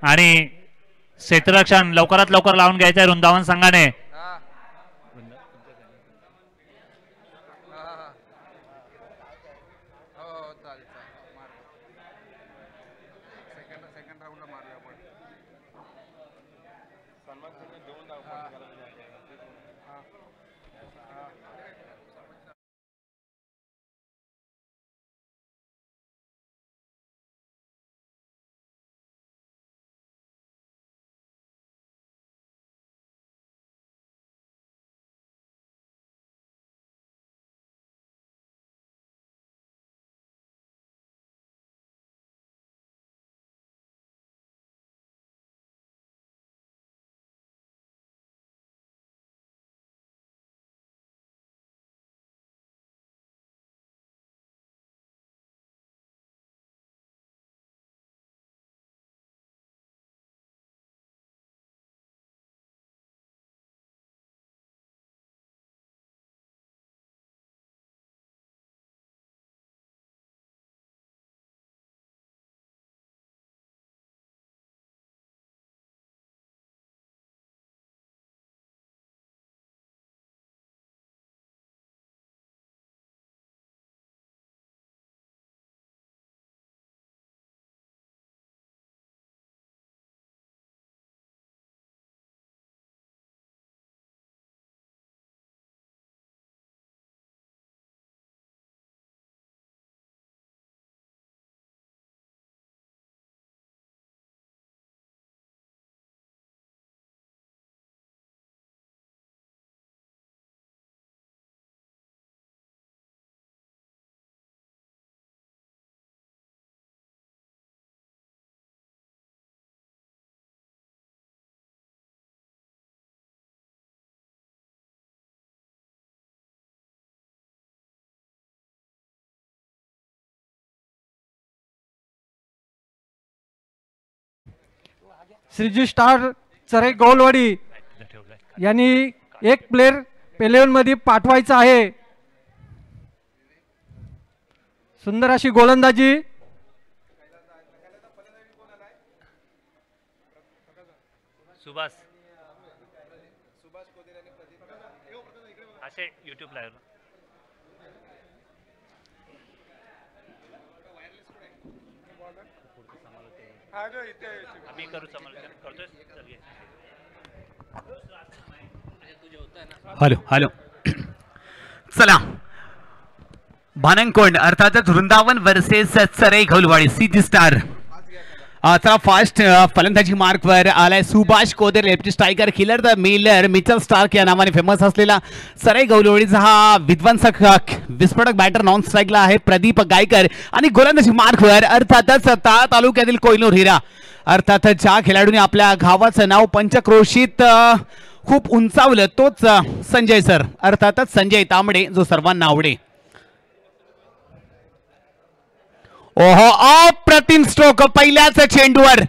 आणि क्षेत्ररक्षण लवकरात लवकर लावून घ्यायचं आहे वृंदावन संघाने. श्रीजी स्टार चरे गौलवाडी यांनी एक प्लेयर पेलेवन मध्ये पाठवायचा आहे. सुंदर अशी गोलंदाजी. सुभाष असे YouTube लाईव्ह आम्ही करू समालोचन करतोय. हॅलो हॅलो चला भानंगकोंड अर्थातच Vrindavan versus Chare Gaulwadi city star. चला फास्ट फलंदाजी मार्क वर आलाय Subhash Kodar left striker killer the miller Mitchell Starc या नावाने फेमस असलेला चरे गौलवाडीचा हा विध्वंसक विस्फोटक बॅटर नॉन स्ट्राईकला आहे प्रदीप गायकर. आणि गोलंदाजी मार्क वर अर्थातच तालुक्यातील कोयनूर हिरा अर्थातच ज्या खेळाडूने आपल्या गावाचं नाव पंचक्रोशीत खूप उंचावलं तोच संजय सर अर्थातच संजय तांबडे जो सर्वांना आवडे. ओहो अप्रतिम स्ट्रोक पहिल्याच चेंडूवर.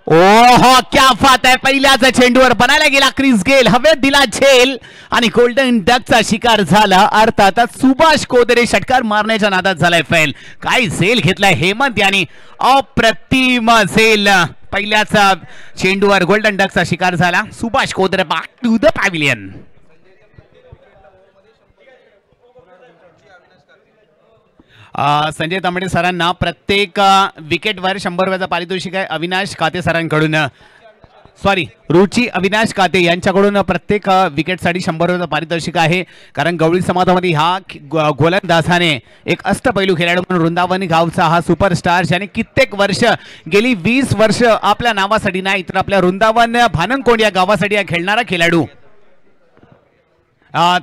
ओहो क्या बात आहे. पहिल्याच चेंडूवर बनायला गेला क्रिस गेल हवेत दिला झेल आणि गोल्डन डकचा शिकार झाला. अर्थातच सुभाष कोदरे षटकार मारण्याच्या नादात झालाय फेल. काय झेल घेतलाय हेमंत यांनी. अप्रतिम झेल पहिल्याच चेंडूवर गोल्डन डकचा शिकार झाला. Subhash Kodare back to the pavilion. Sanjay Tambade सरांना प्रत्येक विकेटवर 100 रुपयाचा पारितोषिक आहे. अविनाश काते सरांकडून सॉरी रुची अविनाश काते यांच्याकडून प्रत्येक विकेटसाठी 100 रुपयाचा पारितोषिक आहे. कारण गवळी समाजामध्ये हा गोलंदाजाने एक अष्टपैलू खेळाडू म्हणून वृंदावन गावचा हा सुपरस्टार ज्याने कित्येक वर्ष गेली 20 वर्ष आपल्या नावासाठी नाही तर आपल्या वृंदावन भानंगकोंड या गावासाठी हा खेळणारा खेळाडू.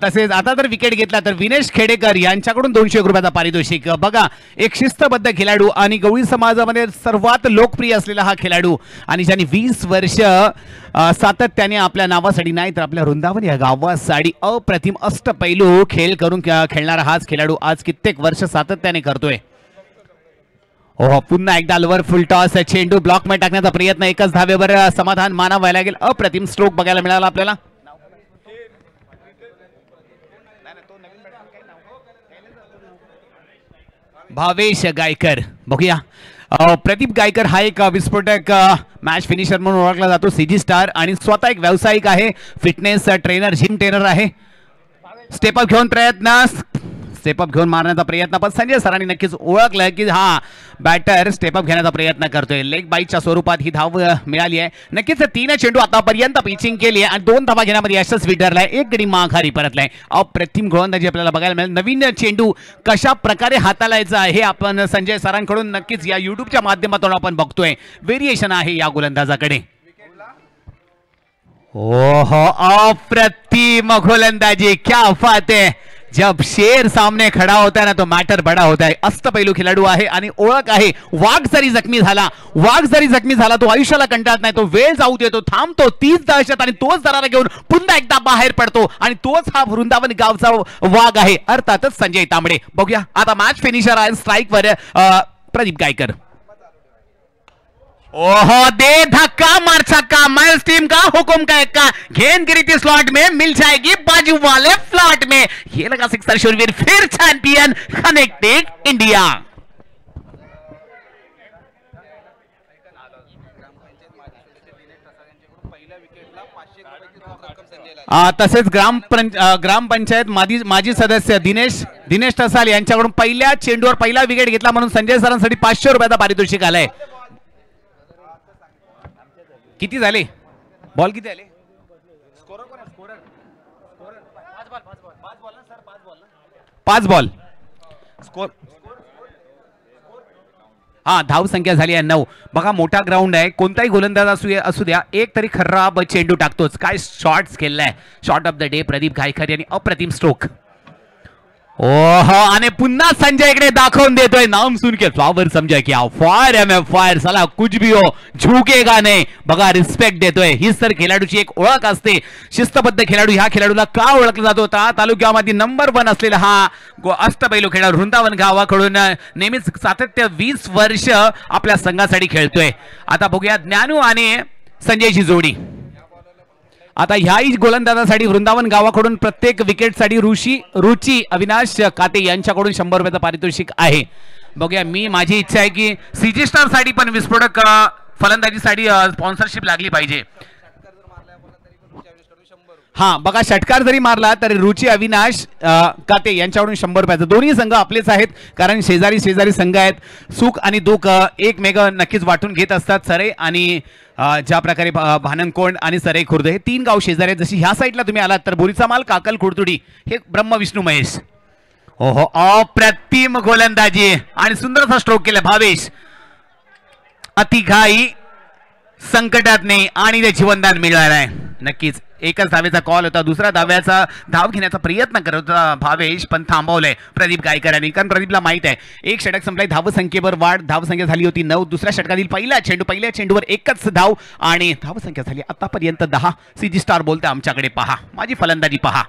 तसेच आता जर विकेट घेतला तर विनेश खेडेकर यांच्याकडून 200 रुपयाचा पारितोषिक. बघा एक शिस्तबद्ध खेळाडू आणि गवळी समाजामध्ये सर्वात लोकप्रिय असलेला हा खेळाडू आणि ज्यांनी 20 वर्ष सातत्याने आपल्या नावासाठी नाही तर आपल्या वृंदावन या गावासाठी अप्रतिम अष्टपैलू खेळ करून खेळणारा हाच खेळाडू आज कित्येक वर्ष सातत्याने करतोय. हो पुन्हा एकदा लोवर फुल टॉस चेंडू ब्लॉक मध्ये टाकण्याचा प्रयत्न. एकच धावेवर समाधान मानावं लागेल. अप्रतिम स्ट्रोक बघायला मिळाला आपल्याला. भावेश गायकर बघूया प्रदीप गायकर हा एक विस्फोटक मॅच फिनिशर म्हणून ओळखला जातो. सीजी स्टार आणि स्वतः एक व्यावसायिक आहे, फिटनेस ट्रेनर, जिम ट्रेनर आहे. स्टेपअप घेऊन मारण्याचा प्रयत्न, पण संजय सरांनी नक्कीच ओळखलं की हा बॅटर स्टेपअप घेण्याचा प्रयत्न करतोय. लेग बाईटच्या स्वरूपात ही धाव मिळाली आहे. नक्कीच 3 चेंडू आतापर्यंत पिचिंग केली आहे आणि 2 धावा घेण्यामध्ये यशस्वी ठरलाय. 1 गडी माघारी परतलाय. अप्रतिम गोलंदाजी आपल्याला बघायला मिळेल. नवीन चेंडू कशा प्रकारे हाताळायचा हे आपण संजय सरांकडून नक्कीच या युट्यूबच्या माध्यमातून आपण बघतोय. व्हेरिएशन आहे या गोलंदाजाकडे. ओहो, अप्रतिम गोलंदाजी, क्या बात है. जब शेर सामने खड़ा होता है ना तो मैटर बड़ा होता है. अष्टपैलू खेळाडू आहे आणि ओळख आहे. वाघ जरी जखमी झाला तो आयुष्याला कंटाळत नाही, तो वेळ जाऊ देतो, थांबतो, 30 दहशत आणि तोच दरारा घेऊन पुन्हा एकदा बाहेर पडतो आणि तोच हा वृंदावन गावचा वाघ आहे, अर्थातच संजय तांबडे. बघूया आता मॅच फिनिशर आहे स्ट्राइक वर प्रदीप गायकर. ओहो, दे धक्का मार छक्का, माइल्स टीम का हुकुम का एक्का, गेंदगिरी की स्लॉट में मिल जाएगी बाजू वाले फ्लॉट में. ये लगा सिक्सर, शूरवीर फिर चैंपियन, कनेक्टिंग इंडिया. तसेच ग्रामपंचायत माजी सदस्य दिनेश टसाल यांच्याकडून पहिल्या चेंडूवर पहिला विकेट घेतला म्हणून संजय सरांसाठी 500 रुपयाचा पारितोषिक आलंय. किती झाले बॉल, किती झाले? स्कोरर कोण आहे? Scorer 5 ball. स्कोर हा, धाव संख्या झाली आहे 9. बघा, मोठा ग्राउंड आहे, कोणताही गोलंदाज असू द्या, एक तरी खराब चेंडू टाकतोच. काय शॉट्स खेळलाय. Shot of the day Pradeep Gaikar यांनी अप्रतिम स्ट्रोक. ओहो, आणि पुन्हा संजय इकडे दाखवून देतोय. नाम सुन के फ्लावर समजा की फायर है फायर, साला कुछ भी हो झुकेगा नाही. बघा, रिस्पेक्ट देतोय. हीच तर खेळाडूची एक ओळख असते, शिस्तबद्ध खेळाडू. ह्या खेळाडूला का ओळखला जातो होता? तालुक्यामध्ये नंबर 1 असलेला हा अष्टपैलू खेळाडू वृंदावन गावाकडून नेहमीच सातत्य 20 वर्ष आपल्या संघासाठी खेळतोय. आता बघूया ज्ञानू आणि संजयची जोडी. आता ह्याही गोलंदाजासाठी वृंदावन गावाकडून प्रत्येक विकेटसाठी रुची अविनाश काते यांच्याकडून 100 रुपयाचं पारितोषिक आहे. बघूया, माझी इच्छा आहे की सीजी स्टार साठी पण विस्फोटक फलंदाजीसाठी स्पॉन्सरशिप लागली पाहिजे. हा बघा, षटकार जरी मारला तरी रुची अविनाश काते यांच्याकडून 100 रुपयाचं. दोन्ही संघ आपलेच आहेत, कारण शेजारी संघ आहेत. सुख आणि दुःख एकमेक नक्कीच वाटून घेत असतात. सरे आणि ज्या प्रकारे भानंगकोंड आणि सरे खुर्द हे 3 गाव शेजारी आहेत. जशी ह्या साईडला तुम्ही आलात तर बोरीचा माल, काकल, कुडतुडी हे ब्रह्म विष्णू महेश. ओहो, अप्रतिम गोलंदाजी आणि सुंदरसा स्ट्रोक केला भावेश. अतिघाई संकटात नाही आणि ते जीवनदान मिळालं आहे. नक्कीच एकच धावेचा कॉल होता, दुसऱ्या धाव्याचा धाव घेण्याचा प्रयत्न करत होता भावेश, पण थांबवलंय प्रदीप गायकरांनी, कारण प्रदीपला माहित आहे 1 षटक संपलाय. धावसंख्येवर वाढ, धावसंख्या झाली होती 9. दुसऱ्या षटकातील पहिल्या चेंडूवर एकच धाव आणि धावसंख्या झाली आतापर्यंत 10. सीजी स्टार बोलते आमच्याकडे पहा, माझी फलंदाजी पहा.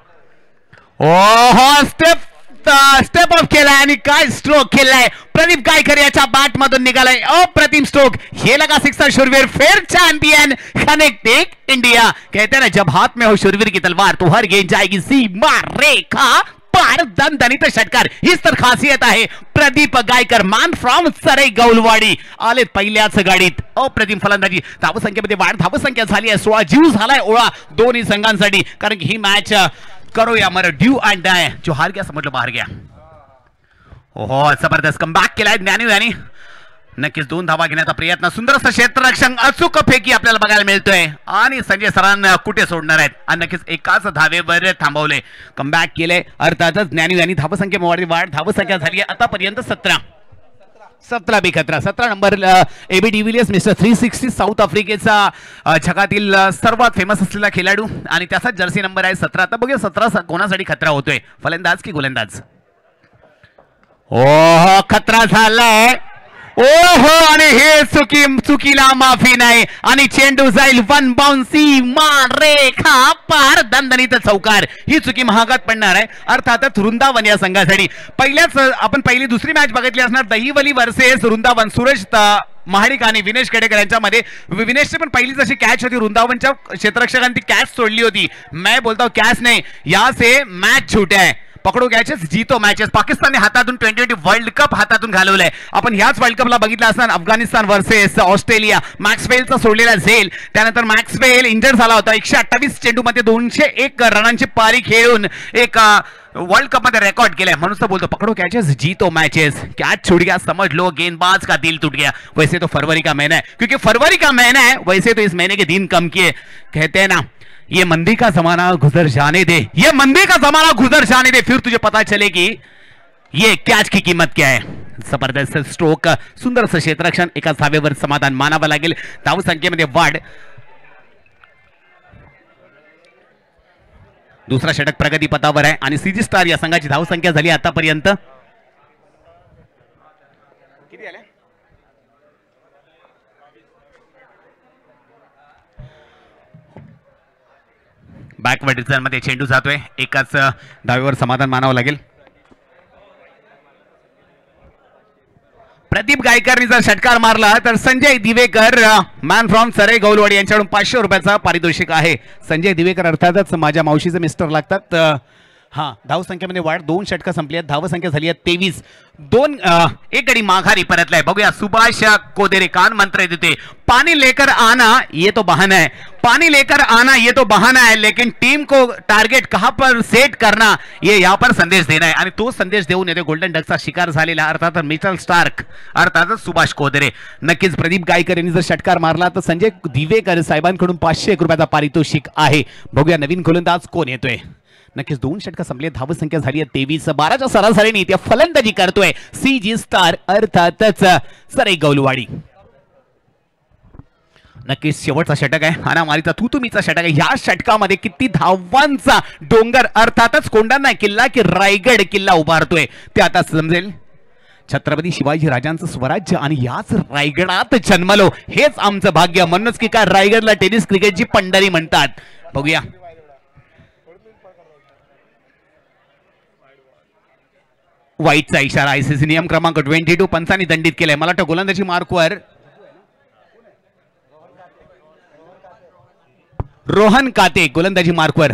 ओहो, स्टेप ऑफ केलाय आणि काय स्ट्रोक केलाय प्रदीप गायकर याच्या बॅट मधून निघालाय. अप्रतिम स्ट्रोक. हे लगा सिक्सर, शूरवीर फिर चैंपियन, कनेक्टिंग इंडिया. कहते हैं ना, जब हाथ में हो शूरवीर की तलवार तो हर गेंद जाएगी सीमा रेखा पार. दणदणीत षटकार, हीच तर खासियत आहे. प्रदीप गायकर, मॅन फ्रॉम सरे गौलवाडी, आले पहिल्याच गाडीत. अप्रतिम फलंदाजी. धावसंख्येमध्ये वाढ, धावसंख्या झाली आहे 16. जीव झालाय ओळा दोन्ही संघांसाठी, कारण की ही मॅच करो या मर, ड्यू अँड डाय. जो हार गया समजलं बाहेर गया. ओहो, जबरदस्त कमबॅक केलाय ज्ञानू यांनी. नक्कीच 2 धावा घेण्याचा प्रयत्न. सुंदर असं क्षेत्ररक्षण, अचूक फेकी आपल्याला बघायला मिळतोय आणि संजय सरांना कुठे सोडणार आहेत आणि नक्कीच एकाच धावेवर थांबवले. कमबॅक केले अर्थातच ज्ञानू यांनी. धावसंख्येमध्ये वाढ, धावसंख्या झाली आहे आतापर्यंत 17 बेखतरा. 17 number AB de Villiers, mister 360, south आफ्रिकेचा जगातील सर्वात फेमस असलेला खेळाडू आणि त्याचाच जर्सी नंबर आहे 17. आता बघूया 17 कोणासाठी खतरा होतोय, फलंदाज की गोलंदाज. ओहो, खतरा झालाय. ओहो, आणि हे चुकीला माफी नाही आणि चेंडू जाईल 1 बाउन्सी मार रेखा पार. दणदणीत चौकार. ही चुकी महागात पडणार आहे अर्थातच वृंदावन या संघासाठी. आपण पहिली दुसरी मॅच बघितली असणार, दहिवली वर्सेस वृंदावन. सूरज महाडिक आणि विनेश केडेकर यांच्यामध्ये. विनेशची पण पहिली जशी कॅच होती, वृंदावनच्या क्षेत्ररक्षकांनी कॅच सोडली होती. मैं बोलता हूं कॅच नाही, यहाँ से मैच छूटा है. पकडो कॅचेस जीतो मॅचेस. पाकिस्तानने हातातून T20 वर्ल्ड कप हातातून घालवलाय. आपण ह्याच वर्ल्ड कपला बघितलं असताना अफगाणिस्तान वर्सेस ऑस्ट्रेलिया, मॅक्सवेलचा सोडलेला झेल, त्यानंतर मॅक्सवेल इंजर्ड झाला होता. 128 चेंडूमध्ये 201 रनांची पारी खेळून एक वर्ल्ड कप मध्ये रेकॉर्ड केलाय. म्हणून तो बोलतो पकडो कैचेस जीतो मैचेस. कैच छूट गया समझ लो गेंदबाज का दिल टूट गया. वैसे तो फरवरी का महीना है, क्योंकि फरवरी का महीना है, वैसे तो इस महीने के दिन कम किए. कहते हैं ना ये मंदी का जमाना गुजर जाने दे, ये मंदी का जमाना गुजर जाने दे, फिर तुझे पता चलेगी ये कैच की कीमत क्या है. जबरदस्त स्ट्रोक, सुंदर असं क्षेत्ररक्षण, एका धावेवर समाधान मानावं लागेल. धावसंख्येमध्ये वाढ. दुसरा षटक प्रगतीपथावर आहे आणि सीजी स्टार या संघाची धावसंख्या झाली आतापर्यंत किती आले. बॅकवर्ड रिटर्न मध्ये चेंडू जातोय. एकाच धावेवर समाधान मानावं लागेल. प्रदीप गायकरनी जर षटकार मारला तर संजय दिवेकर मॅन फ्रॉम सरे गौलवाडी यांच्याकडून 500 रुपयाचा पारितोषिक आहे. संजय दिवेकर अर्थातच माझ्या मावशीचे मिस्टर लागतात. हा, धावसंख्येमध्ये वाढ. 2 षटकं संपली आहेत. धावसंख्या झाली आहे 23. 1 गडी माघारी परतलाय. बघूया सुभाष कोदेरे कान मंत्र देते. पानी लेकर आना ये तो बहाना है, पानी लेकर आना ये तो बहाना है, लेकिन टीम को टार्गेट कहां पर सेट करना ये यहाँ पर संदेश देना है. आणि तो संदेश देऊन येतो गोल्डन डकचा शिकार झालेला अर्थात मिचेल स्टार्क, अर्थात सुभाष कोदेरे. नक्कीच प्रदीप गायकर यांनी जर षटकार मारला तर संजय दिवेकर साहेबांकडून 501 रुपयाचा पारितोषिक आहे. बघूया नवीन गोलंदाज कोण येतोय. नक्कीच 2 षटकं संपले. धावसंख्या झाली आहे 23. 12च्या सरासरीने त्या फलंदाजी करतोय सीजी स्टार अर्थातच सरे गौलवाडी. नक्कीच शेवटचा षटक आहे. हाणामारीचा तुतुमीचा षटक आहे. या षटकामध्ये किती धावांचा डोंगर अर्थातच कोंडाणा किल्ला की रायगड किल्ला उभारतोय ते आता समजेल. छत्रपती शिवाजी राजांचं स्वराज्य आणि याच रायगडात जन्मलो हेच आमचं भाग्य. म्हणूनच की काय रायगडला टेनिस क्रिकेटची पंढरी म्हणतात. बघूया वाईटचा इशारा. आयसीसी नियम क्रमांक 22 पंचांनी दंडित केलाय. मला वाटतं गोलंदाजी मार्कवर रोहन काते, गोलंदाजी मार्कवर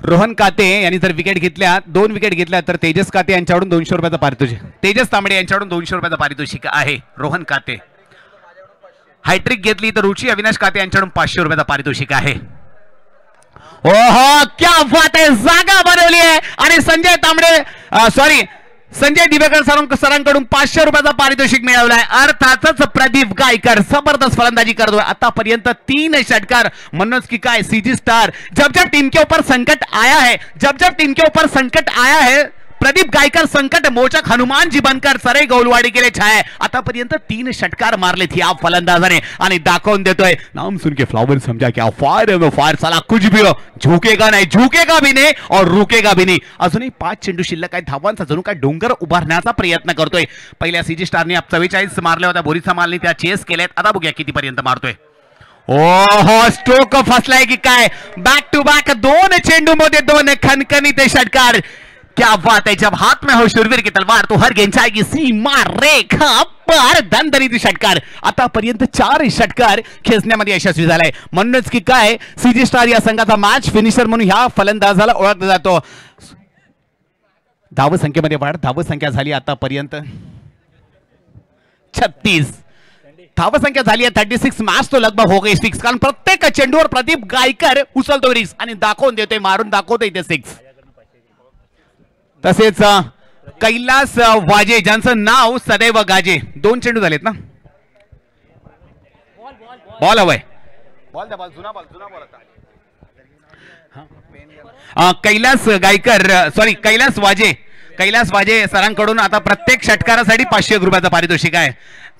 रोहन काते यांनी जर विकेट घेतल्या, 2 विकेट घेतल्या तर तेजस काते यांच्याकडून 200 रुपयाचा पारितोषिक. तेजस तांबडे यांच्याकडून 200 रुपयाचा पारितोषिक आहे. रोहन काते. हायट्रिक घेतली तर रुची अविनाश काते यांच्याकडून 500 रुपयाचा पारितोषिक आहे. ओहो क्या बात आहे. जागा बनवली आहे आणि संजय तांबडे संजय दिवेकर सरांकडून 500 रुपयाचा पारितोषिक मिळवलाय. अर्थातच प्रदीप गायकर जबरदस्त फलंदाजी करतोय. आतापर्यंत 3 षटकार. म्हणूनच की काय सीजी स्टार जब जब टीम के ऊपर संकट आया है, जब जब टीम के ऊपर संकट आया है, प्रदीप गायकर संकट मोचक हनुमान जी बनकर सरे गौलवाडी के लिए छाए. आतापर्यंत 3 षटकार मारलेत या फलंदाजाने आणि दाखवून देतोय नाम सुन के फ्लावर समझा क्या फायर है फायर. साला कुछ भी हो, झुकेगा नाही, झुकेगा भी नाही और रुकेगा भी नाही. अजूनही 5 चेंडू शिल्लक आहे. धावांचा जणू काय डोंगर उभारण्याचा प्रयत्न करतोय. पहिल्या सीजी स्टारने 44 मारल्या होत्या. बोरीचा मालनी त्या चेस केल्यात. आता बघूया किती पर्यंत मारतोय. ओहो स्ट्रोक फसलाय की काय. बॅक टू बॅक 2 चेंडू मध्ये 2 खनखनीत षटकार. क्या बात है. जब हाथ में हो शूरवीर की तलवार तो हर गेंद जाएगी सीमा रेखा पर. दणदणीत षटकार. आतापर्यंत 4 षटकार खेचण्यामध्ये यशस्वी झालाय. म्हणूनच की काय सीजी स्टार या संघाचा मॅच फिनिशर म्हणून ह्या फलंदाजाला ओळखला जातो. धावसंख्येमध्ये वाढ. धावसंख्या झाली आतापर्यंत 36. धावसंख्या झाली आहे 36. मॅच तो लगभग हो गई 6. कारण प्रत्येक चेंडूवर प्रदीप गायकर उचलतो रिक्स आणि दाखवून देतोय, मारून दाखवतोय ते 6. तसेच कैलास वाजे ज्यांचं नाव सदैव गाजे. 2 चेंडू झालेत ना. बॉल हवाय. बॉल द्या. बॉल जुना बॉल आता. कैलास गायकर कैलास वाजे सरांकडून आता प्रत्येक षटकारासाठी 500 रुपयाचा पारितोषिक आहे.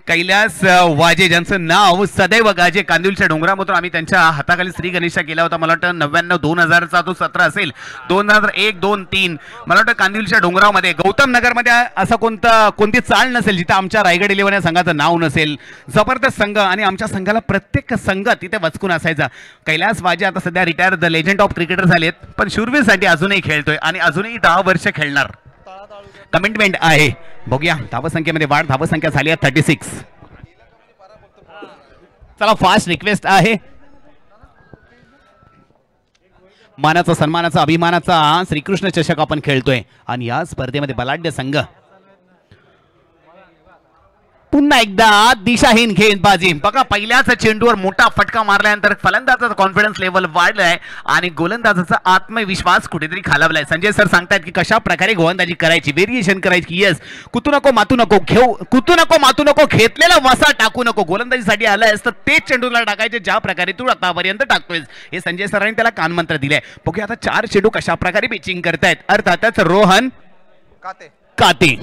कैलास वाजे ज्यांचं नाव सदैव गाजे. कांदिवलीच्या डोंगरामधून आम्ही त्यांच्या हाताखाली श्री गणेशा केला होता. मला वाटतं 99-2000चा तो 17 असेल. 2001, 2, 3 मला वाटतं कांदिवलीच्या डोंगरामध्ये गौतम नगरमध्ये असं कोणती चाळ नसेल जिथे आमच्या रायगड 11 या संघाचं नाव नसेल. जबरदस्त संघ आणि आमच्या संघाला प्रत्येक संघ तिथे वचकून असायचा. कैलास वाजे आता सध्या retire the legend of cricketer झालेत, पण शूरवीरसाठी अजूनही खेळतोय आणि अजूनही 10 वर्ष खेळणार कमिटमेंट आहे. बघूया धावसंख्येमध्ये वाढ. धावसंख्या झाली आहे 36. चला फास्ट रिक्वेस्ट आहे. मानाचा सन्मानाचा अभिमानाचा श्रीकृष्ण चषक आपण खेळतोय आणि या स्पर्धेमध्ये बलाढ्य संघ पुन्हा एकदा दिशाहीन घेतबाजी. बघा पहिल्याच चेंडूवर मोठा फटका मारल्यानंतर फलंदाजाचा कॉन्फिडन्स लेवल वाढलाय आणि गोलंदाजाचा आत्मविश्वास कुठेतरी खालावलाय. संजय सर सांगतायत की कशा प्रकारे गोलंदाजी करायची, व्हेरिएशन करायची. येस, कुतू नको मातू नको, कुतू नको मातू नको, घेतलेला वसा टाकू नको. गोलंदाजीसाठी आलायस तर तेच चेंडूला टाकायचे ज्या प्रकारे तू आतापर्यंत टाकतोयस. हे संजय सरांनी त्याला कानमंत्र दिलाय. बघूया आता 4 चेंडू कशा प्रकारे पिचिंग करतायत. अर्थातच रोहन काते.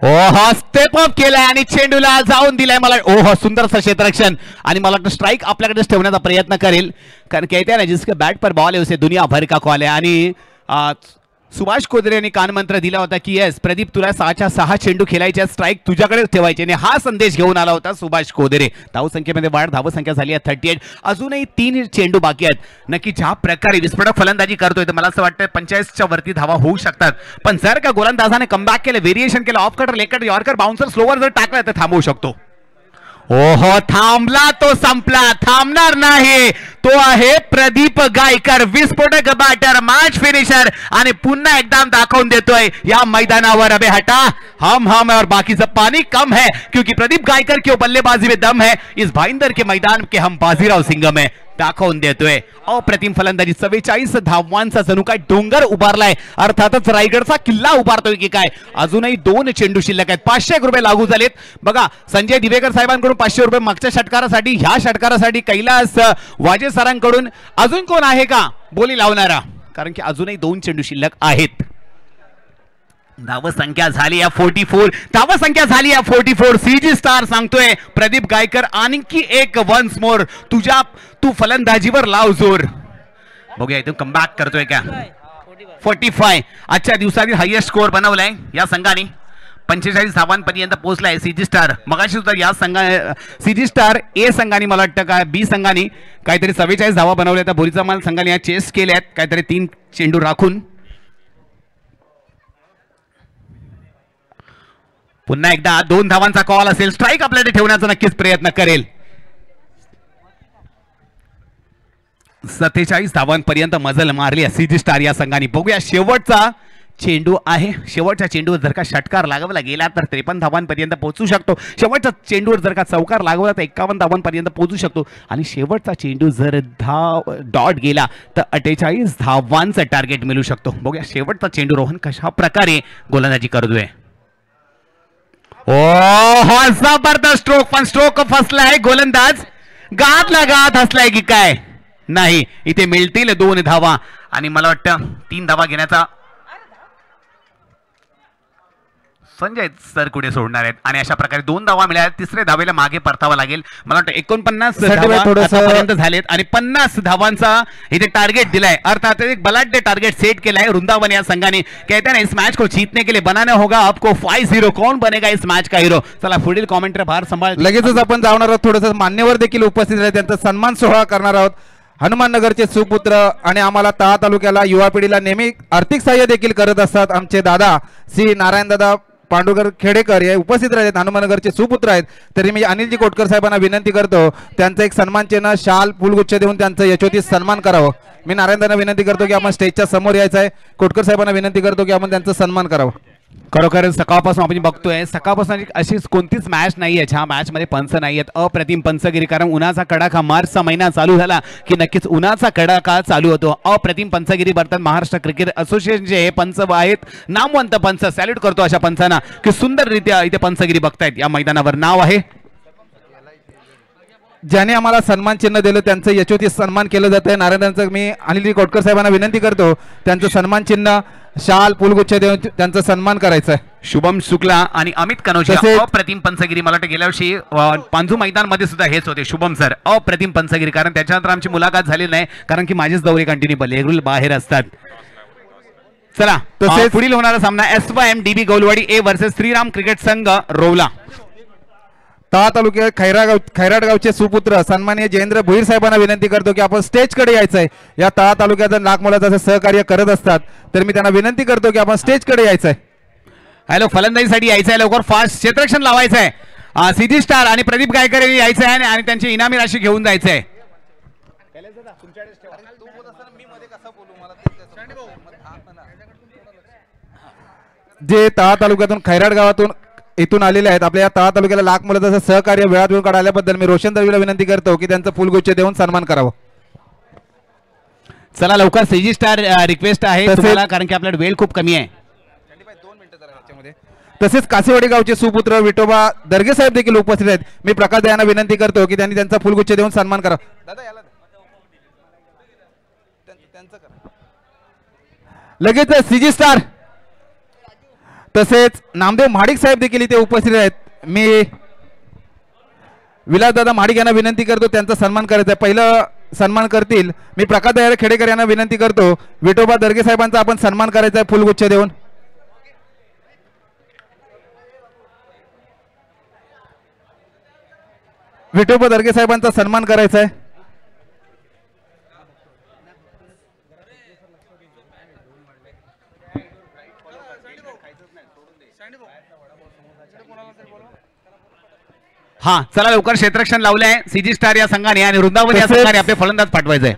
ओहो, स्टेप अप केलाय आणि चेंडूला जाऊन दिलाय. मला ओहो, सुंदरचं क्षेत्ररक्षण आणि मला वाटतं स्ट्राईक आपल्याकडेच ठेवण्याचा प्रयत्न करेल, कारण कहते हैं ना जिसके बॅट पर बॉल है उसे दुनिया भर का कॉल है. आणि सुभाष कोदरे यांनी कानमंत्र दिला होता की येस प्रदीप, तुला 6च्या 6 चेंडू खेळायचे, स्ट्राईक तुझ्याकडेच ठेवायचे. आणि हा संदेश घेऊन आला होता सुभाष कोदरे. धावसंख्येमध्ये वाढ, धावसंख्या झाली आहे 38. अजूनही 3 चेंडू बाकी आहेत. नक्की ज्या प्रकारे विस्फोटक फलंदाजी करतोय तर मला असं वाटतं 45च्या वरती धावा होऊ शकतात. पण जर का गोलंदाजाने कमबॅक केलं, व्हेरिएशन केलं, off cutter, leg cutter, yorker, bouncer, slower जर टाकला तर थांबवू शकतो. ओहो, थांबला तो संपला, थांबणार नाही. तो आहे प्रदीप गायकर, विस्फोटक बॅटर, मॅच फिनिशर आणि पुन्हा एकदा दाखवून देतोय या मैदानावर. अबे हटा, हम और बाकी सब पानी कम है, क्योंकि प्रदीप गायकर की बल्लेबाजी में दम है. इस भाईंदर के मैदान के हम बाजीराव सिंह में दाखवून देतोय. अप्रतिम फलंदाजी. 44 धावांचा जणू काय डोंगर उभारलाय. अर्थातच रायगडचा किल्ला उभारतोय की काय. अजूनही 2 चेंडू शिल्लक आहेत. 500 रुपये लागू झालेत. बघा, संजय दिवेकर साहेबांकडून 500 रुपये मागच्या षटकारासाठी, ह्या षटकारासाठी कैलास वाजे सरांकडून अजून कोण आहे का बोली लावणारा, कारण की अजूनही 2 चेंडू शिल्लक आहेत. धावसंख्या झाली आहे 44. धावसंख्या झाली आहे 44. सीजी स्टार सांगतोय प्रदीप गायकर आणखी एक वन्स मोर, तू फलंदाजीवर लाव जोर. बघूया इथून कमबॅक करतोय का. 45 आजच्या दिवसातील हायएस्ट स्कोर बनवलाय या संघाने. 45 धावांपर्यंत पोहोचलाय सीजी स्टार. मगाशी सुद्धा या सीजी स्टार ए संघाने, मला वाटतं का बी संघाने काहीतरी 44 धावा बनवल्या. त्या बोरीचा माल संघाने या चेस केल्यात काहीतरी 3 चेंडू राखून. पुन्हा एकदा 2 धावांचा कॉल असेल, स्ट्राईक आपल्याकडे ठेवण्याचा नक्कीच प्रयत्न करेल. 47 धावांपर्यंत मजल मारली सीजी स्टार या संघाने. बघूया शेवटचा चेंडू आहे. शेवटच्या चेंडूवर जर का षटकार लागवला गेला तर 53 धावांपर्यंत पोहोचू शकतो. शेवटच्या चेंडूवर जर का चौकार लागवला तर 51 धावांपर्यंत पोहोचू शकतो. आणि शेवटचा चेंडू जर डॉट गेला तर 48 धावांचं टार्गेट मिळू शकतो. बघूया शेवटचा चेंडू रोहन कशा प्रकारे गोलंदाजी करतोय. ओ जबरदस्त स्ट्रोक, पण स्ट्रोक फसलाय. गोलंदाज गातला गात हसलाय की काय. नाही, इथे मिळतील 2 धावा आणि मला वाटतं 3 धावा घेण्याचा संजय सर कुठे सोडणार आहेत. आणि अशा प्रकारे 2 धावा मिळाल्या. 3ऱ्या धावेला मागे परतावा लागेल. मला वाटतं 49 धावांपर्यंत झालेत आणि 50 धावांचा इथे टार्गेट दिलाय. अर्थात एक बलाढ्य टार्गेट सेट केलाय वृंदावन या संघाने. कहते हैं इस मैच को जीतने के लिए बनाना होगा आपको 5-0. कौन बनेगा इस मैच का हिरो. चला पुढील कॉमेंट्री भार सांभाळ. लगेचच आपण जाणार आहोत. थोडंसं मान्यवर देखील उपस्थित आहे, त्यांचा सन्मान सोहळा करणार आहोत. हनुमाननगरचे सुपुत्र आणि आम्हाला तळा तालुक्याला युवा पिढीला नेहमी आर्थिक सहाय्य देखील करत असतात आमचे दादा श्री नारायणदादा पांडुरकर खेडेकर हे उपस्थित राहिले. हनुमाननगरचे सुपुत्र आहेत. तरी मी अनिलजी कोटकर साहेबांना विनंती करतो त्यांचं एक सन्मान चिन्ह, शाल, फुलगुच्छ देऊन त्यांचं यशोचित सन्मान करावं. मी नारायणदादांना विनंती करतो की आपण स्टेजच्या समोर यायचं आहे. कोटकर साहेबांना विनंती करतो की आपण त्यांचं सन्मान करावं. खरोखर सकाळपासून आपण बघतोय, सकाळपासून अशी कोणतीच मॅच नाही आहे ज्या मॅच मध्ये पंच नाही आहेत. अप्रतिम पंचगिरी, कारण उन्हाचा कडाका मार्चचा महिना चालू झाला की नक्कीच उन्हाचा कडाका चालू होतो. अप्रतिम पंचगिरी भरतात. महाराष्ट्र क्रिकेट असोसिएशनचे हे पंच आहेत, नामवंत पंच. सॅल्यूट करतो अशा पंचांना की सुंदररित्या इथे पंचगिरी बघतायत. या मैदानावर नाव आहे ज्याने आम्हाला सन्मान चिन्ह दिलं त्यांचं यशोचित सन्मान केलं जात आहे. नारायणांचं मी अनिल कोटकर साहेबांना विनंती करतो त्यांचं सन्मान चिन्ह, शाल, फुलगुच्छ देऊन त्यांचा सन्मान करायचा आहे. शुभम शुक्ला आणि अमित कनोजिया अप्रतिम पंचगिरी. मला वाटतं गेल्या वर्षी पांजू मैदान मध्ये सुद्धा हेच होते शुभम सर. अप्रतिम पंचगिरी, कारण त्याच्यानंतर आमची मुलाखत झाली नाही, कारण की माझेच दौरे कंटिन्यू लेगुल बाहेर असतात. चला तसेच पुढील होणारा सामना SYMDB Gaulwadi A versus Shriram cricket संघ रोवला. तळा तालुक्यात खैराट गावचे सुपुत्र सन्माननीय जयेंद्र भोईर साहेबांना विनंती करतो की आपण स्टेजकडे यायचं आहे. या तळा तालुक्यात लाख मोलाचं सहकार्य करत असतात, तर मी त्यांना विनंती करतो की आपण स्टेजकडे यायचं आहे. हॅलो, फलंदाजीसाठी यायचं आहे लवकर, फास्ट क्षेत्ररक्षण लावायचं आहे. सीजी स्टार आणि प्रदीप गायकर यांनी यायचं आहे आणि त्यांची इनामी राशी घेऊन जायचं आहे. जे तळा तालुक्यातून खैराट गावातून इथून आलेले आहेत, आपल्या या तळा तालुक्याला लाख मोलाचं सहकार्य वेळात वेळ काढल्याबद्दल मी रोशन दळवीला विनंती करतो की त्यांचं फुलगुच्छ देऊन सन्मान करावं. चला लवकर सीजी स्टार रिक्वेस्ट आहे तुम्हाला, कारण की आपल्याला वेळ खूप कमी आहे. तसेच कासेवाडी गावचे सुपुत्र विठोबा दर्गे साहेब देखील उपस्थित आहेत. मी प्रकाश यांना विनंती करतो की त्यांनी त्यांचा फुलगुच्छ देऊन सन्मान करावा. लगेच सीजी स्टार तसेच नामदेव महाडिक साहेब देखील इथे उपस्थित आहेत. मी विलासदादा महाडिक यांना विनंती करतो त्यांचा सन्मान करायचा आहे. पहिलं सन्मान करतील मी प्रकाश खेडेकर यांना विनंती करतो विठोबा दर्गे साहेबांचा आपण सन्मान करायचा आहे फुलगुच्छ देऊन. विठोबा दर्गे साहेबांचा सन्मान करायचा आहे. हा चला लवकर क्षेत्ररक्षण लावले आहे सीजी स्टार या संघाने आणि वृंदावन या संघाने आपले फलंदाज पाठवायचे आहे.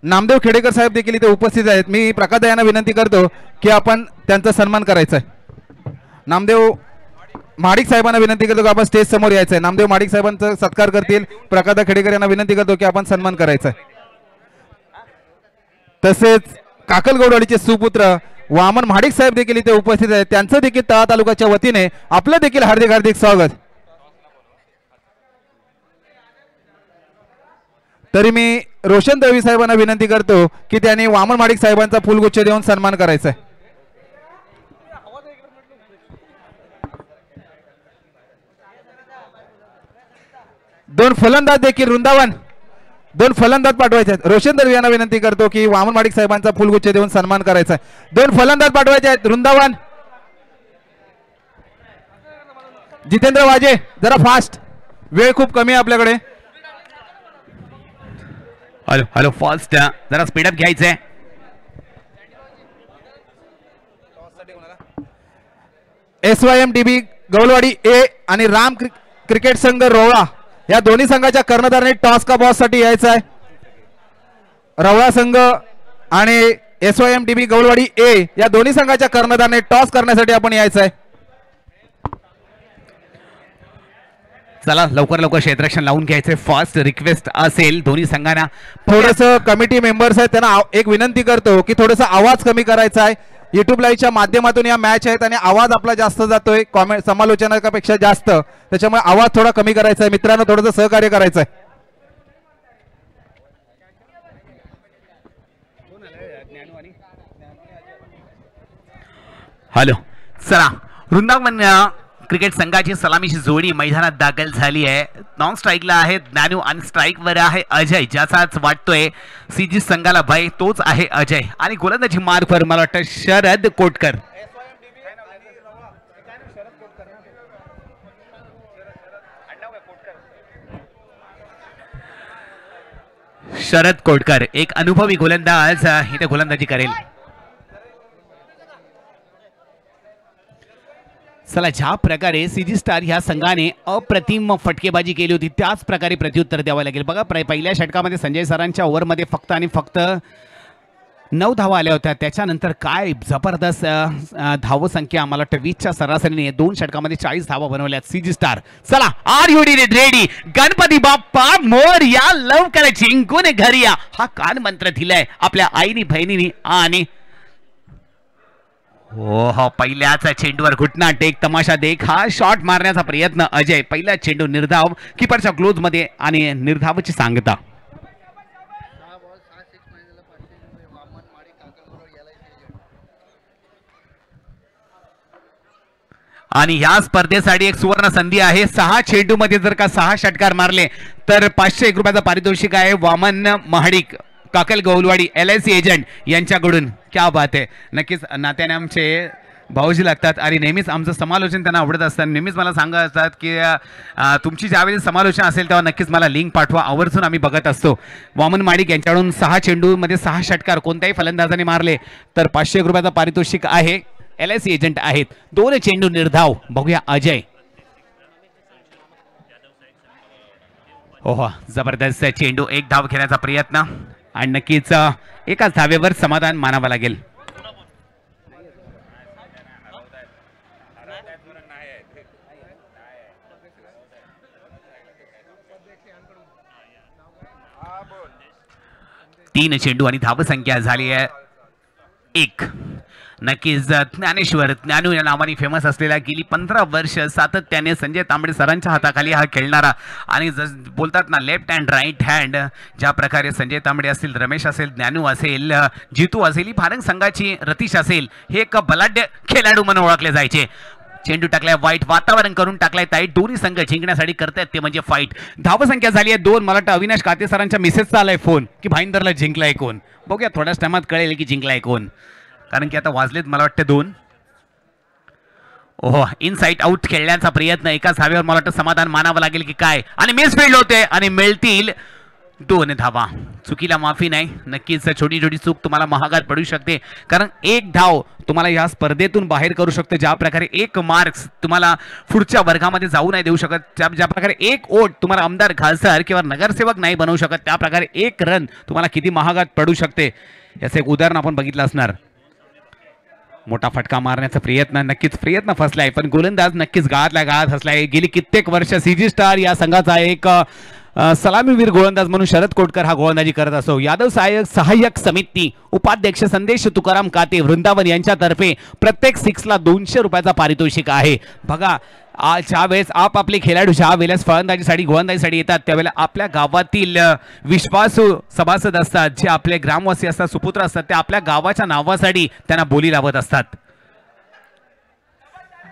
नामदेव खेडेकर साहेब देखील इथे उपस्थित आहेत. मी प्रकाश यांना विनंती करतो की आपण त्यांचा सन्मान करायचा आहे. नामदेव महाडिक साहेबांना विनंती करतो की आपण स्टेज समोर यायचं आहे. नामदेव महाडिक साहेबांचा सत्कार करतील. प्रकाश खेडेकर यांना विनंती करतो की आपण सन्मान करायचा आहे. तसेच काकलगौडवाडीचे सुपुत्र वामन महाडिक साहेब देखील इथे उपस्थित आहेत. त्यांचं देखील तळा तालुक्याच्या वतीने आपलं देखील हार्दिक हार्दिक स्वागत. तरी मी रोशन दळवी साहेबांना विनंती करतो की त्यांनी वामन महाडिक साहेबांचा फुलगुच्छ देऊन सन्मान करायचा आहे. दोन फलंदाज देखील वृंदावन दोन फलंदाज पाठवायचे आहेत. रोशन दळवी यांना विनंती करतो की वामन महाडिक साहेबांचा फुलगुच्छ देऊन सन्मान करायचा आहे. दोन फलंदाज पाठवायचे आहेत वृंदावन. जितेंद्र वाजे जरा फास्ट, वेळ खूप कमी आहे आपल्याकडे. हॅलो हॅलो फास्ट जरा स्पीडअप घ्यायचंय. SYMDB गौलवाडी ए आणि राम क्रिकेट संघ रोवळा या दोन्ही संघाच्या कर्णधारांनी टॉस का बॉस साठी यायचं आहे. रोवळा संघ आणि SYMDB गौलवाडी ए या दोन्ही संघाच्या कर्णधारांनी टॉस करण्यासाठी आपण यायचं आहे. चला लवकर लवकर क्षेत्ररक्षण लावून घ्यायचे. फास्ट रिक्वेस्ट असेल दोन्ही संघांना. थोडस कमिटी मेंबर्स आहेत त्यांना एक विनंती करतो की थोडासा आवाज कमी करायचा आहे. युट्यूब लाईव्हच्या माध्यमातून या मॅच आहेत आणि आवाज आपला जास्त जातोय कॉमेंट समालोचनापेक्षा जास्त, त्याच्यामुळे आवाज थोडा कमी करायचा आहे. मित्रांनो थोडंसं सहकार्य करायचं आहे. हॅलो चला वृंदावन क्रिकेट संघाची सलामीची जोडी मैदानात दाखल झाली आहे. नॉन स्ट्राईकला आहे ज्ञानू आणि स्ट्राईकवर आहे अजय, ज्याचाच वाटतोय सीजी संघाला भय तोच आहे अजय. आणि गोलंदाजी मार्कवर मला वाटतं शरद कोटकर. शरद कोटकर एक अनुभवी गोलंदाज इथे गोलंदाजी करेल. चला ज्या प्रकारे सीजी स्टार ह्या संघाने अप्रतिम फटकेबाजी केली होती त्याच प्रकारे प्रत्युत्तर द्यावं लागेल. बघा पहिल्या षटकामध्ये संजय सरांच्या ओव्हरमध्ये फक्त आणि फक्त 9 धावा आल्या होत्या. त्याच्यानंतर काय जबरदस्त धावसंख्या, आम्हाला वाटतं 20च्या सरासरीने 2 षटकामध्ये 40 धावा बनवल्या सीजी स्टार. चला R you ready? Ganpati Bappa Morya, लवकर जिंकून घरी या हा कान मंत्र दिलाय आपल्या आईनी बहिणीनी. आणि हो पहिल्याच चेंडूवर घुटना टेक तमाशा देख हा शॉट मारण्याचा प्रयत्न अजय. पहिला चेंडू निर्धाव कीपरच्या क्लोज मध्ये आणि निर्धावची सांगता. आणि या स्पर्धेसाठी एक सुवर्ण संधी आहे. 6 चेंडू मध्ये जर का 6 षटकार मारले तर 501 रुपयाचा पारितोषिक आहे वामन महाडिक काकल गौलवाडी LIC एजंट यांच्याकडून. क्या बात आहे. नक्कीच नात्याने आमचे भाऊजी लागतात आणि नेहमीच आमचं समालोचन त्यांना आवडत असतं. नेहमीच मला सांगत असतात की तुमची ज्यावेळी समालोचन असेल तेव्हा नक्कीच मला लिंक पाठवा, आवर्जून आम्ही बघत असतो. वामन महाडिक यांच्याकडून 6 चेंडूमध्ये 6 षटकार कोणत्याही फलंदाजाने मारले तर 501 रुपयाचा पारितोषिक आहे. LIC एजंट आहेत. 2 चेंडू निर्धाव. बघूया अजय. ओह जबरदस्त चेंडू, एक धाव घेण्याचा प्रयत्न आणि नक्कीच एकाच धावेवर समाधान मानावं लागेल. तीन चेंडू आणि धावसंख्या झाली आहे 1. नक्कीच ज्ञानू या नावाने फेमस असलेला गेली 15 वर्ष सातत्याने संजय तांबडे सरांच्या हाताखाली हा खेळणारा आणि बोलतात ना लेफ्ट हँड राईट हँड, ज्या प्रकारे संजय तांबडे असतील, रमेश असेल, ज्ञानू असेल, जितू असेल, ही भारंग संघाची रतीश असेल, हे एक बलाढ्य खेळाडू म्हणून ओळखले जायचे. चेंडू टाकलाय वाईट, वातावरण करून टाकलाय ताईट. दोन्ही संघ जिंकण्यासाठी करतायत ते म्हणजे फाईट. धावसंख्या झाली आहे 2. मला वाटतं अविनाश काते सरांच्या मिसेसचा आलाय फोन की भाईंदरला जिंकलाय कोण. बघूया थोड्याच टायमात कळेल की जिंकलाय कोण, कारण की आता वाजलेत मला वाटतं 2. ओहो इनसाइड आउट खेळण्याचा प्रयत्न, एकाच धावेवर मला वाटतं समाधान मानावं लागेल की काय, आणि मिसफील्ड होते आणि मिळतील 2 धावा. चुकीला माफी नाही. नक्कीच छोटी छोटी चूक तुम्हाला महागात पडू शकते, कारण 1 धाव तुम्हाला या स्पर्धेतून बाहेर करू शकते. ज्या प्रकारे 1 मार्क्स तुम्हाला पुढच्या वर्गामध्ये जाऊ नाही देऊ शकत, ज्या प्रकारे 1 वोट तुम्हाला आमदार, खासदार किंवा नगरसेवक नाही बनवू शकत, त्या प्रकारे 1 रन तुम्हाला किती महागात पडू शकते याचं एक उदाहरण आपण बघितलं असणार. मोठा फटका मारण्याचा प्रयत्न फसलाय, पण गोलंदाज नक्कीच गाळातल्या गाळात फसलाय. गेली कित्येक वर्ष सीजी स्टार या संघाचा एक सलामीवीर गोलंदाज म्हणून शरद कोटकर हा गोलंदाजी करत असो. यादव सहाय्यक समिती उपाध्यक्ष संदेश तुकाराम काते वृंदावन यांच्यातर्फे प्रत्येक 6ला 200 रुपयाचा पारितोषिक आहे. बघा ज्या वेळेस आपापले खेळाडू ज्या वेळेस फलंदाजीसाठी गोलंदाजीसाठी येतात त्यावेळेला आपल्या गावातील विश्वासू सभासद असतात, जे आपले ग्रामवासी असतात, सुपुत्र असतात, ते आपल्या गावाच्या नावासाठी त्यांना बोली लावत असतात.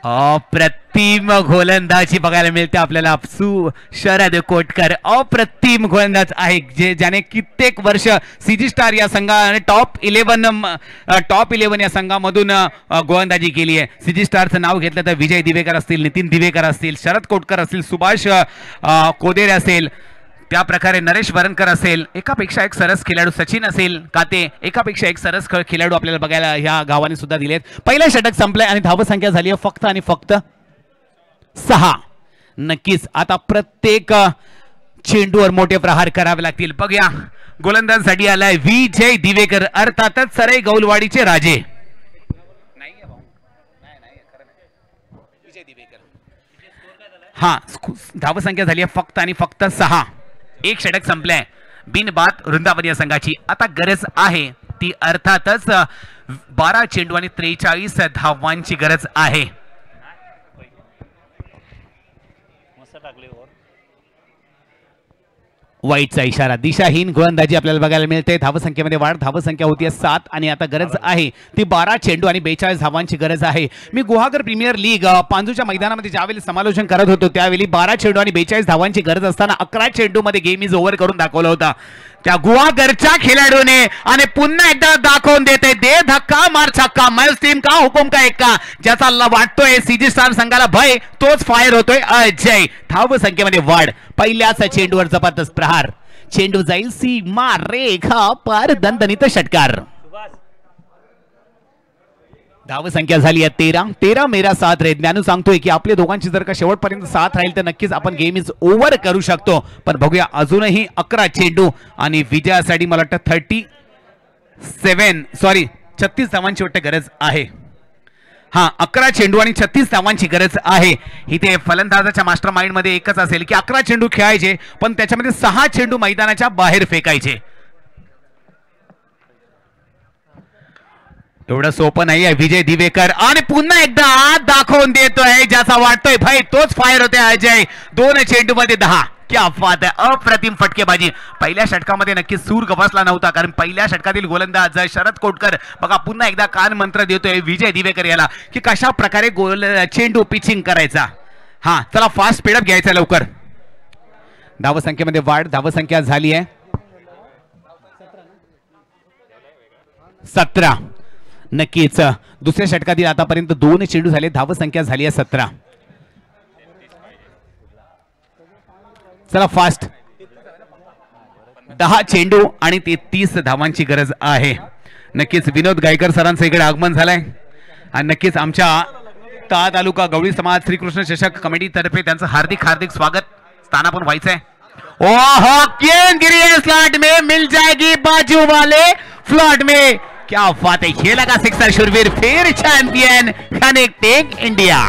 अप्रतिम गोलंदाजी बघायला मिळते आपल्याला. शरद कोटकर अप्रतिम गोलंदाज आहे, ज्याने कित्येक वर्ष सीजी स्टार या संघाने टॉप 11 या संघामधून गोलंदाजी केली आहे. सीजी स्टारचं नाव घेतलं तर विजय दिवेकर असतील, नितीन दिवेकर असतील, शरद कोटकर असतील, सुभाष कोदेरे असेल, त्या प्रकारे नरेश वरणकर असेल, एकापेक्षा एक सरस खेळाडू सचिन असेल काते, एकापेक्षा एक सरस खेळाडू आपल्याला बघायला ह्या गावाने सुद्धा दिलेत. पहिलं षटक संपलंय आणि धावसंख्या झाली आहे फक्त आणि फक्त 6. नक्कीच आता प्रत्येक चेंडूवर मोठे प्रहार करावे लागतील. बघूया गोलंदाजसाठी आलाय विजय दिवेकर, अर्थातच सराई गौलवाडीचे राजे. हा धावसंख्या झाली आहे फक्त आणि फक्त 6. 1 षटक संपलंय बिनबाद वृंदावन या संघाची. आता गरज आहे ती अर्थातच 12 चेंडू आणि 43 धावांची गरज आहे. वाईटचा इशारा, दिशाहीन गोलंदाजी आपल्याला बघायला मिळते. धावसंख्येमध्ये वाढ, धावसंख्या होती 7 आणि आता गरज आहे ती 12 चेंडू आणि 42 धावांची गरज आहे. मी गुहागर प्रीमियर लीग पांजूच्या मैदानामध्ये ज्यावेळी समालोचन करत होतो त्यावेळी 12 चेंडू आणि 42 धावांची गरज असताना 11 चेंडू मध्ये गेम इज ओव्हर करून दाखवला होता त्या गुहागरच्या खेळाडूने, आणि पुन्हा एकदा दाखवून देते दे धक्का मार छक्का, मैच टीम का हुकुम का एक्का. ज्याचा वाटतोय सीजी स्टार संघाला भय तोच फायर होतोय अजय. धावसंख्येमध्ये वाढ, पहिल्याच चेंडूवर जबरदस्त प्रहार, चेंडू जाईल सीमा रेखा पार, दणदणीत षटकार. धावसंख्या झाली आहे 13 मेरा 7 रे. ज्ञानू सांगतोय की आपल्या दोघांची जर का शेवटपर्यंत साथ राहील तर नक्कीच आपण गेम इज ओव्हर करू शकतो. पण बघूया अजूनही 11 चेंडू आणि विजयासाठी मला वाटतं 36 धावांची वाटतं गरज आहे. हा 11 चेंडू आणि 36 धावांची गरज आहे. इथे फलंदाजाच्या मास्टर माइंड मध्ये एकच असेल की 11 चेंडू खेळायचे पण त्याच्यामध्ये 6 चेंडू मैदानाच्या बाहेर फेकायचे. एवढं सोपं नाही आहे. विजय दिवेकर आणि पुन्हा एकदा दाखवून देतोय ज्याचा वाटतोय भाई तोच फायर होते अजय. 2 चेंडू मध्ये 10. क्या बात आहे, अप्रतिम फटकेबाजी. पहिल्या षटकामध्ये नक्कीच सूर गवसला नव्हता, कारण पहिल्या षटकातील गोलंदाज शरद कोटकर बघा पुन्हा एकदा कान मंत्र देतोय विजय दिवेकर याला की कशा प्रकारे चेंडू पिचिंग करायचा. हा चला फास्ट स्पीडअप घ्यायचा लवकर. धावसंख्येमध्ये वाढ, धावसंख्या झाली आहे 17. नक्कीच दुसऱ्या षटकातील आतापर्यंत 2 चेंडू झाले, धावसंख्या झाली आहे 17. चला फास्ट, 10 चेंडू आणि 33 धावांची गरज आहे. नक्कीच विनोद गायकर सरांचं इकडे आगमन झालंय आणि नक्कीच आमच्या तळा तालुका गवळी समाज श्रीकृष्ण चषक कमिटी तर्फे त्यांचं हार्दिक स्वागत स्थानापन्न व्हायचंय. ओहो गेंद गिरी है स्लॉट में, मिल जाएगी बाजू वाले फ्लॉट में। क्या बात है, खेला का सिक्सर शुरवीर फिर चैंपियन कनेक्टिंग इंडिया।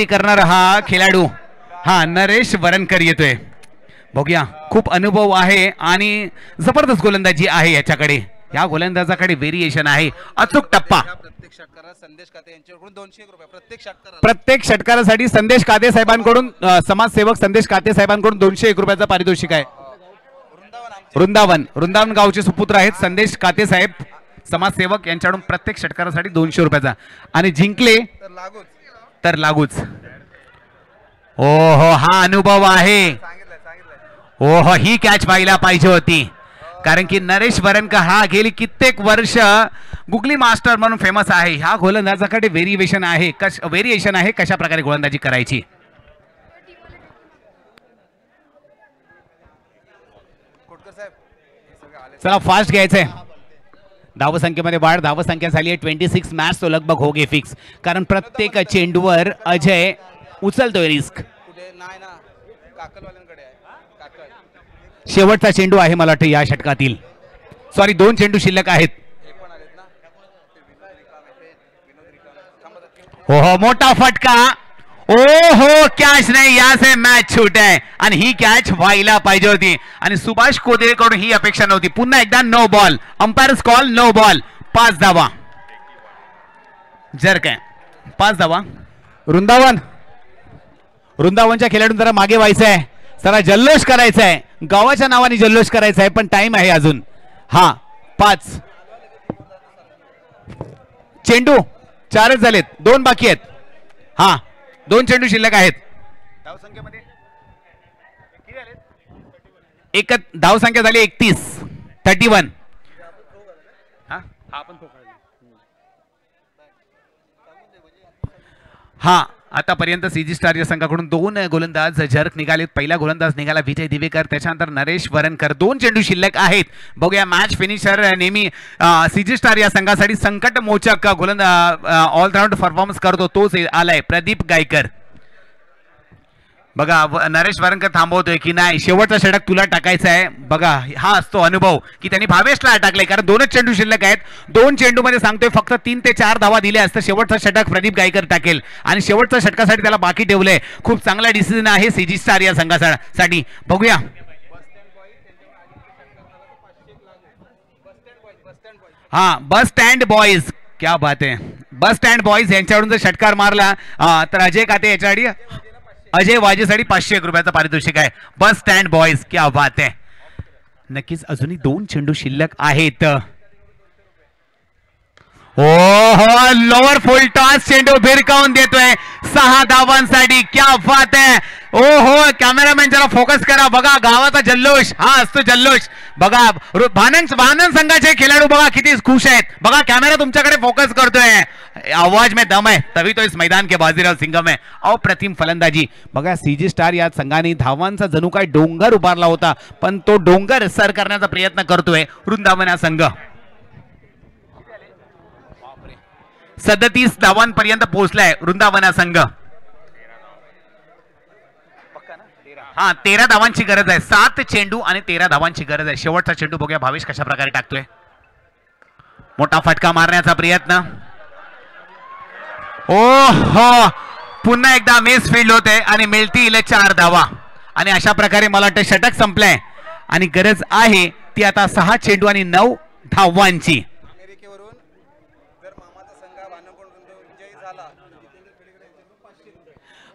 करणार हा खेळाडू हा नरेश वरणकर येतोय. बघूया, खूप अनुभव आहे आणि जबरदस्त गोलंदाजी आहे याच्याकडे. या गोलंदाजाकडे व्हेरिएशन आहे. अचूक टप्पा. प्रत्येक षटकारासाठी संदेश काते साहेबांकडून, समाजसेवक संदेश काते साहेबांकडून 201 रुपयाचा पारितोषिक आहे. वृंदावन गावचे सुपुत्र आहेत संदेश काते साहेब, समाजसेवक, यांच्याकडून प्रत्येक षटकारासाठी 200 रुपयाचा. आणि जिंकले तर लागूच. ओहो, हा अनुभव आहे. ओहो, ही कॅच व्हायला पाहिजे होती, कारण की नरेश वरणकर हा गेली कित्येक वर्ष गुगली मास्टर म्हणून फेमस आहे. ह्या गोलंदाजाकडे व्हेरिएशन आहे कशा प्रकारे गोलंदाजी करायची. चला फास्ट घ्यायचंय. धावसंख्येमध्ये वाढ. धावसंख्या झाली आहे 26 मॅच तो लगभग हो गए फिक्स, कारण प्रत्येक चेंडूवर अजय उचलतोय रिस्क. शेवटचा चेंडू आहे मला वाटतं या षटकातील. सॉरी, 2 चेंडू शिल्लक आहेत. ओहो, मोठा फटका. ओहो, कॅच नाही. यहाँ से मॅच छूट आहे आणि ही कॅच व्हायला पाहिजे होती आणि सुभाष कोदेकडून ही अपेक्षा नव्हती. पुन्हा एकदा no ball. Umpires call no ball. 5 धावा. जर काय 5 धावा. वृंदावनच्या खेळाडून जरा मागे व्हायचं आहे, जरा जल्लोष करायचा आहे, गावाच्या नावाने जल्लोष करायचा आहे, पण टाइम आहे अजून. हा 5 चेंडू 4च झालेत, 2 बाकी आहेत. हा 2 चेंडू शिल्लक आहेत. धावसंख्येमध्ये एक धावसंख्या झाली 31. हा आतापर्यंत सीजी स्टार या संघाकडून 2 गोलंदाज झर्क निघालेत. पहिला गोलंदाज निघाला विजय दिवेकर, त्याच्यानंतर नरेश वरणकर. 2 चेंडू शिल्लक आहेत. बघूया, मॅच फिनिशर नेहमी सीजी स्टार या संघासाठी संकट मोचक गोलंदाज ऑलराऊंड परफॉर्मन्स करतो तोच आलाय प्रदीप गायकर. बघा, नरेश वरणकर थांबवतोय की नाही, शेवटचा षटक तुला टाकायचा आहे. बघा, हा असतो अनुभव की त्यांनी भावेशला टाकले, कारण 2च चेंडू शिल्लक आहेत. 2 चेंडू मध्ये सांगतोय फक्त 3 ते 4 धावा दिल्या असतं शेवटचा षटक प्रदीप गायकर टाकेल आणि शेवटच्या षटकासाठी त्याला बाकी ठेवलंय. खूप चांगला डिसिजन आहे सीजी स्टार या संघासाठी. बघूया, हा बस स्टँड बॉयज. क्या बात आहे. बस स्टँड बॉयज यांच्याकडून जर षटकार मारला तर अजय काते याच्यासाठी, अजय वाजेसाठी 501 रुपयाचा पारितोषिक आहे. Bus stand boys. क्या बात आहे. नक्कीच अजूनही 2 चेंडू शिल्लक आहेत. ओहो, लोअर फुल टॉस चेंडू भिरकावून देतोय 6 धावांसाठी. क्या बात आहे. ओ हो कॅमेरामॅन जरा फोकस करा. बघा गावाचा जल्लोष हा असतो जल्लोष. बघा भानन संघाचे खेळाडू बघा किती खुश आहेत. बघा कॅमेरा तुमच्याकडे फोकस करतोय. आवाज में दम है तभी तो इस मैदान के बाजीराव सिंघम है. अप्रतिम फलंदाजी. बघा सीजी स्टार या संघाने धावांचा जणू काय डोंगर उभारला होता पण तो डोंगर सर करण्याचा प्रयत्न करतोय वृंदावन संघ. 37 धावांपर्यंत पोहोचलाय वृंदावन संघ. हा 13 धावांची गरज आहे. 7 चेंडू आणि 13 धावांची गरज आहे. शेवटचा चेंडू बघूया भावेश कशा प्रकारे टाकतोय. मोठा फटका मारण्याचा प्रयत्न. ओ हो पुन्हा एकदा मिस फील्ड होते आणि मिळतील 4 धावा. आणि अशा प्रकारे मला वाटतं षटक संपलंय आणि गरज आहे ती आता 6 चेंडू आणि 9 धावांची.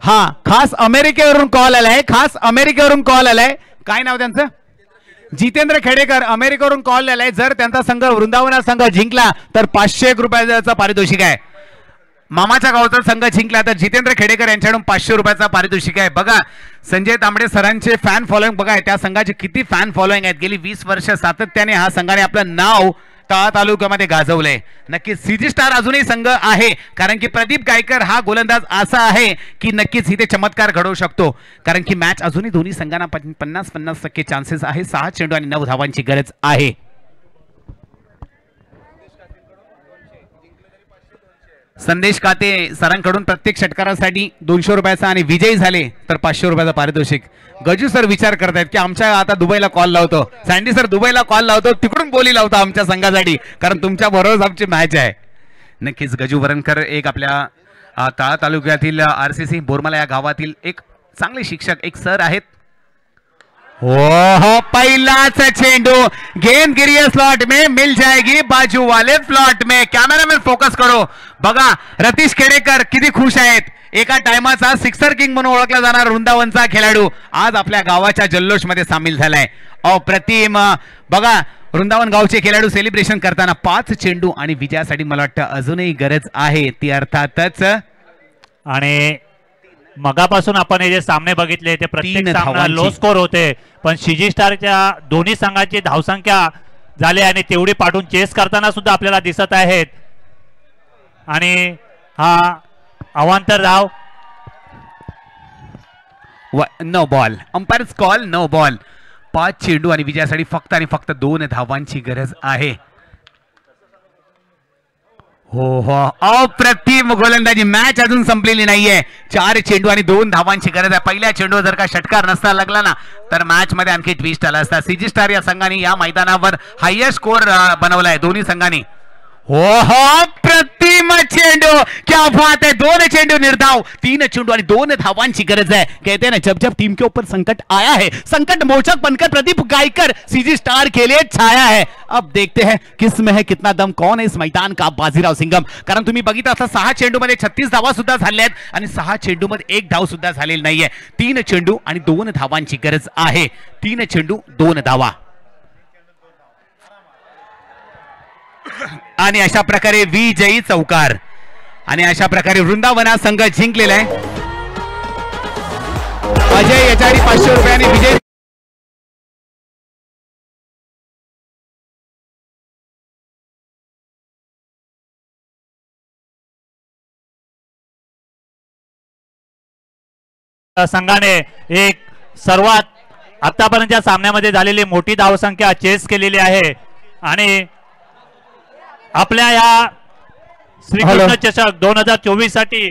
हा खास अमेरिकेवरून कॉल आलाय. खास अमेरिकेवरून कॉल आलाय. काय नाव त्यांचं? जितेंद्र खेडेकर. अमेरिकेवरून कॉल आलाय. जर त्यांचा संघ वृंदावन संघ जिंकला तर 500 रुपयाचं पारितोषिक आहे. मामाच्या गावचा संघ जिंकला तर जितेंद्र खेडेकर यांच्याकडून 500 रुपयाचा पारितोषिक आहे. बघा संजय तांबडे सरांचे फॅन फॉलोइंग बघा त्या संघाचे किती फॅन फॉलोइंग आहेत. गेली 20 वर्ष सातत्याने हा संघाने आपलं नाव तळा तालुक्यामध्ये गाजवलंय. नक्कीच सीजी स्टार अजूनही संघ आहे कारण की प्रदीप गायकर हा गोलंदाज असा आहे की नक्कीच इथे चमत्कार घडवू शकतो. कारण की मॅच अजूनही दोन्ही संघांना 50-50% चान्सेस आहे. 6 चेंडू आणि 9 धावांची गरज आहे. संदेश काते सरांकडून प्रत्येक षटकारासाठी 200 रुपयाचा आणि विजयी झाले तर 500 रुपयाचा पारितोषिक. गजू सर विचार करतायत की आमच्या आता दुबईला कॉल लावतो. सँडी सर दुबईला कॉल लावतो तिकडून बोली लावतो आमच्या संघासाठी कारण तुमच्या बरोबर आमची मॅच आहे. नक्कीच गजू वरणकर एक आपल्या तळा तालुक्यातील RCC बोरमला या गावातील एक चांगले शिक्षक एक सर आहेत. हो पहिलाच चेंडू गेंद गिरी स्लॉट में मिल जाएगी बाजू वाले फ्लॉट में. कॅमेरामॅन फोकस करो. बघा रतीश खेडेकर किती खुश आहेत. एका टायमाचा सिक्सर किंग म्हणून ओळखला जाणार वृंदावनचा खेळाडू आज आपल्या गावाच्या जल्लोष मध्ये सामील झालाय. अप्रतिम. बघा वृंदावन गावचे खेळाडू सेलिब्रेशन करताना 5 चेंडू आणि विजयासाठी मला वाटतं अजूनही गरज आहे ती अर्थातच. आणि मगापासून आपण हे जे सामने बघितले ते प्रत्येक सामना लो स्कोर होते पण सीजी स्टारच्या दोन्ही संघांची धावसंख्या झाली आणि तेवढी पाठवून चेस करताना सुद्धा आपल्याला दिसत आहेत. आणि हा अवांतर धाव no ball. Umpires call no ball. 5 चेंडू आणि विजयासाठी फक्त आणि फक्त 2 धावांची गरज आहे. हो हो अप्रतिम गोलंदाजी. मॅच अजून संपलेली नाहीये. 4 चेंडू आणि 2 धावांची गरज आहे. पहिल्या चेंडूवर जर का षटकार नसता लागला ना तर मॅच मध्ये आणखी ट्विस्ट आला असता. सीजी स्टार या संघाने या मैदानावर हायेस्ट स्कोर बनवलाय दोन्ही संघांनी. हो हो प्रतिम चेंडू. क्या बात है. 2 चेंडू निर्धाव. 3 चेंडू आणि 2 धावांची गरज है. कहते हैं ना जब जब टीम के ऊपर संकट आया है संकट मोचक बनकर प्रदीप गायकर सीजी स्टार के लिए छाया है. अब देखते हैं किस में है कितना दम. कौन है इस मैदान का बाजीराव सिंघम. कारण तुम्ही बघितलं असता 6 चेंडू मध्ये 36 धावा सुद्धा झाल्या आहेत आणि 6 चेंडू मध्ये 1 धाव सुद्धा झालेली नाहीये. 3 चेंडू आणि 2 धावांची गरज आहे. 3 चेंडू 2 धावा. आणि अशा प्रकारे विजयी चौकार आणि अशा प्रकारे वृंदावना संघ जिंकलेला आहे. अजय याच्यासाठी 500 रुपयांनी विजय. संघाने एक सर्वात आतापर्यंतच्या सामन्यामध्ये झालेली मोठी धावसंख्या चेस केलेली आहे आणि आपल्या या श्रीकृष्ण चषक 2024 साठी